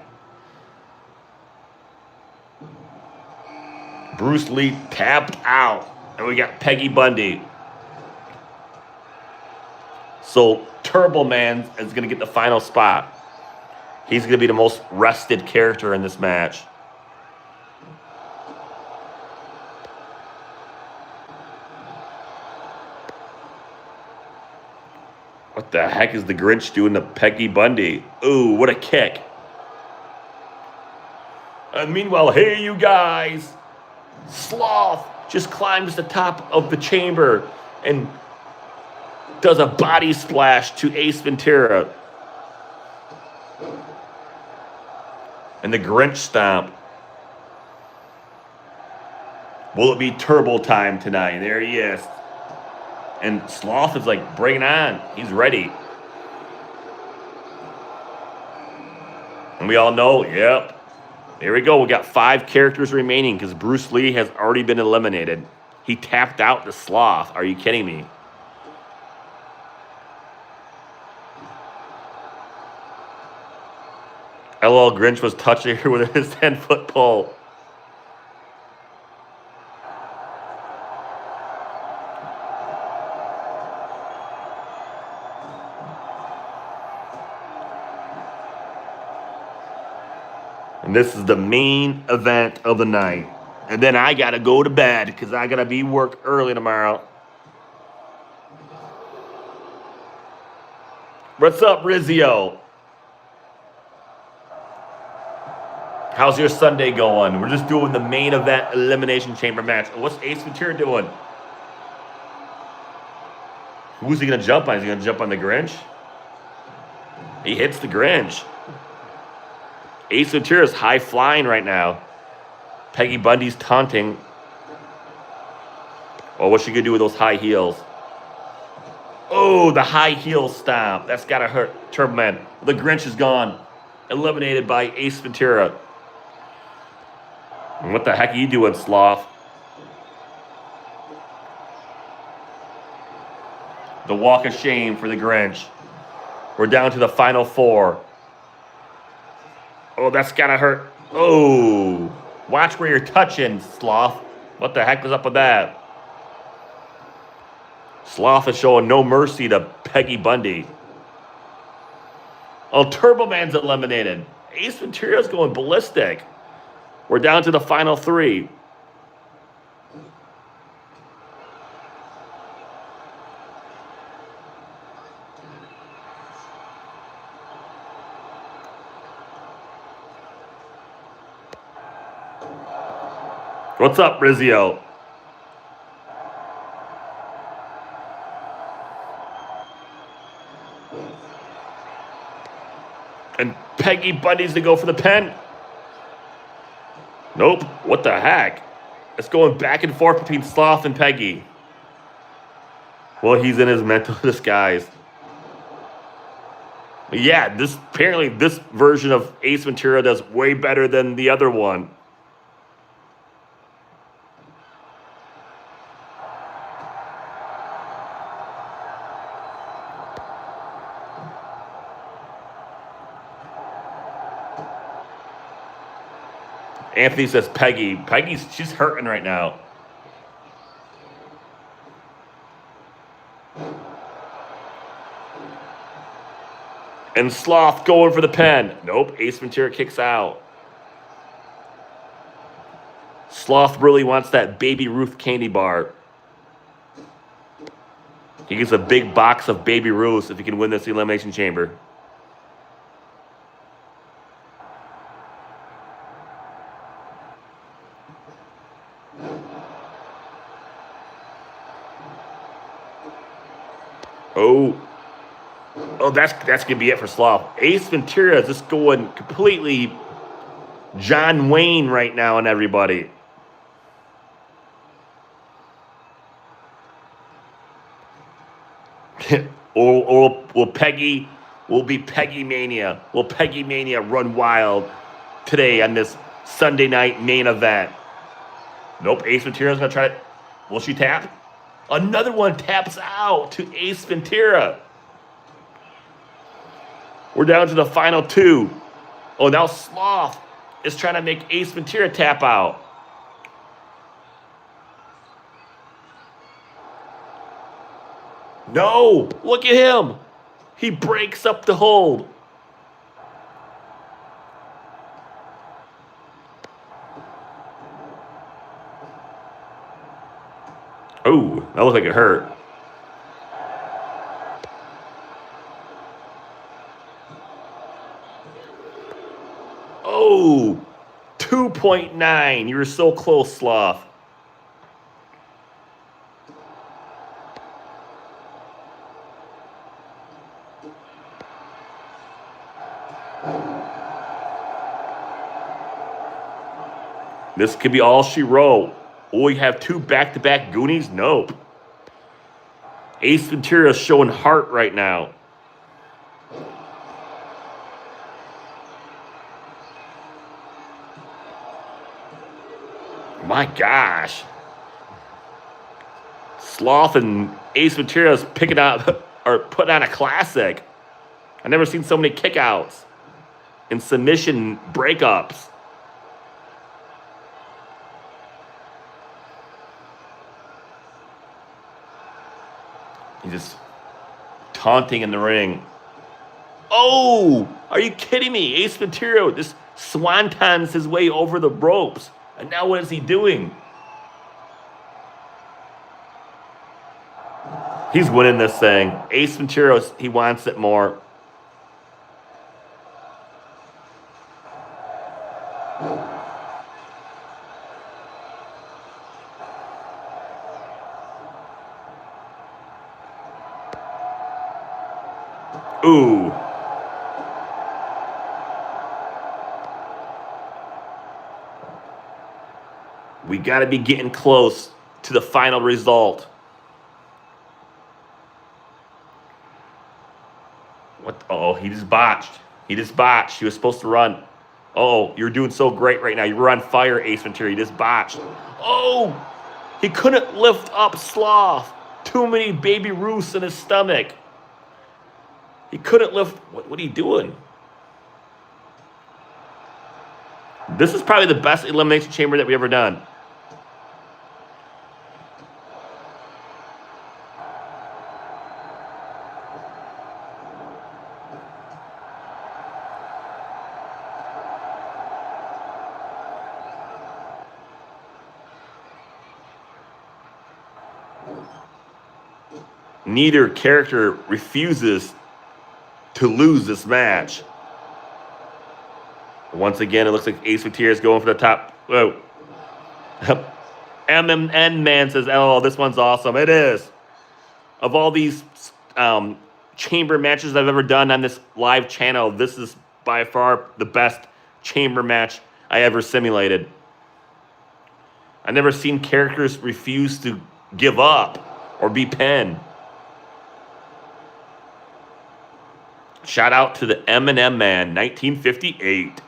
Bruce Lee tapped out. And we got Peggy Bundy. So Turbo Man is going to get the final spot. He's going to be the most rested character in this match. What the heck is the Grinch doing to Peggy Bundy? Ooh, what a kick. And meanwhile, hey, you guys. Sloth just climbs the top of the chamber and does a body splash to Ace Ventura. And the Grinch stomp. Will it be turbo time tonight? There he is. And Sloth is like, bring it on. He's ready. And we all know, yep. There we go. We got 5 characters remaining because Bruce Lee has already been eliminated. He tapped out the Sloth. Are you kidding me? LL Grinch was touching her with his 10-foot pole. And this is the main event of the night. And then I got to go to bed because I got to be work early tomorrow. What's up, Rizzio? How's your Sunday going? We're just doing the main event elimination chamber match. What's Ace Ventura doing? Who's he going to jump on? Is he going to jump on the Grinch? He hits the Grinch. Ace Ventura's high flying right now. Peggy Bundy's taunting. Oh, what's she going to do with those high heels? Oh, the high heel stomp. That's got to hurt Turbo Man. The Grinch is gone. Eliminated by Ace Ventura. And what the heck are you doing, Sloth? The walk of shame for the Grinch. We're down to the final 4. Oh, that's got to hurt. Oh, watch where you're touching, Sloth. What the heck was up with that? Sloth is showing no mercy to Peggy Bundy. Oh, Turbo Man's eliminated. Ace Ventura's going ballistic. We're down to the final 3. What's up, Rizzio? And Peggy Bundy's to go for the pen. Nope. What the heck? It's going back and forth between Sloth and Peggy. Well, he's in his mental disguise. Yeah, apparently this version of Ace Ventura does way better than the other one. Anthony says Peggy. She's hurting right now. And Sloth going for the pen. Nope, Ace Ventura kicks out. Sloth really wants that Baby Ruth candy bar. He gets a big box of Baby Ruth if he can win this Elimination Chamber. Oh, that's gonna be it for Sloth. Ace Ventura is just going completely John Wayne right now on everybody. or will be Peggy Mania? Will Peggy Mania run wild today on this Sunday night main event? Nope, Ace Ventura's gonna try to. Will she tap? Another one taps out to Ace Ventura. We're down to the final 2. Oh, now Sloth is trying to make Ace Ventura tap out. No, look at him. He breaks up the hold. Oh, that looked like it hurt. Oh, 2.9. You were so close, Sloth. This could be all she wrote. Will we have 2 back-to-back Goonies? Nope. Ace Ventura's showing heart right now. My gosh. Sloth and Ace Ventura's picking up or putting on a classic. I've never seen so many kickouts and submission breakups. He's just taunting in the ring. Oh, are you kidding me? Ace Ventura just swantons his way over the ropes. And now what is he doing? He's winning this thing. Ace Ventura, he wants it more. Ooh. We got to be getting close to the final result. What? Oh, he just botched. He just botched. He was supposed to run. Oh, you're doing so great right now. You were on fire, Ace Ventura. He just botched. Oh, he couldn't lift up Sloth. Too many baby Ruths in his stomach. He couldn't lift. What are you doing? This is probably the best Elimination Chamber that we ever done. Neither character refuses to lose this match. Once again, it looks like Ace Ventura is going for the top. Whoa. MMN Man says, oh, this one's awesome. It is. Of all these chamber matches I've ever done on this live channel, this is by far the best chamber match I ever simulated. I've never seen characters refuse to give up or be pinned. Shout out to the M&M Man, 1958.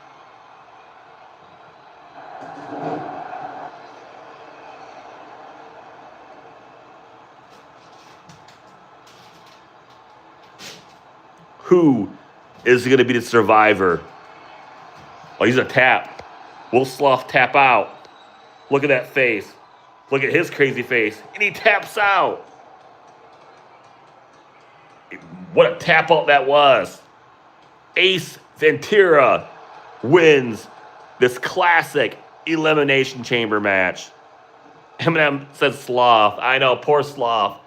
Who is going to be the survivor? Oh, he's a tap. Will Sloth tap out? Look at that face. Look at his crazy face. And he taps out. What a tap out that was. Ace Ventura wins this classic Elimination Chamber match. Eminem says Sloth. I know, poor Sloth.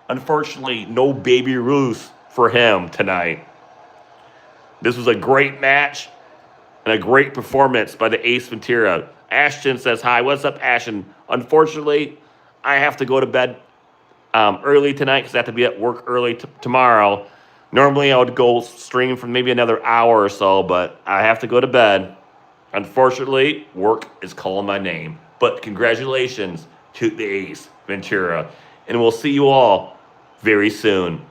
Unfortunately, no Baby Ruth for him tonight. This was a great match and a great performance by the Ace Ventura. Ashton says, hi, what's up, Ashton? Unfortunately, I have to go to bed early tonight because I have to be at work early tomorrow. Normally, I would go stream for maybe another hour or so, but I have to go to bed. Unfortunately, work is calling my name. But congratulations to the Ace Ventura. And we'll see you all very soon.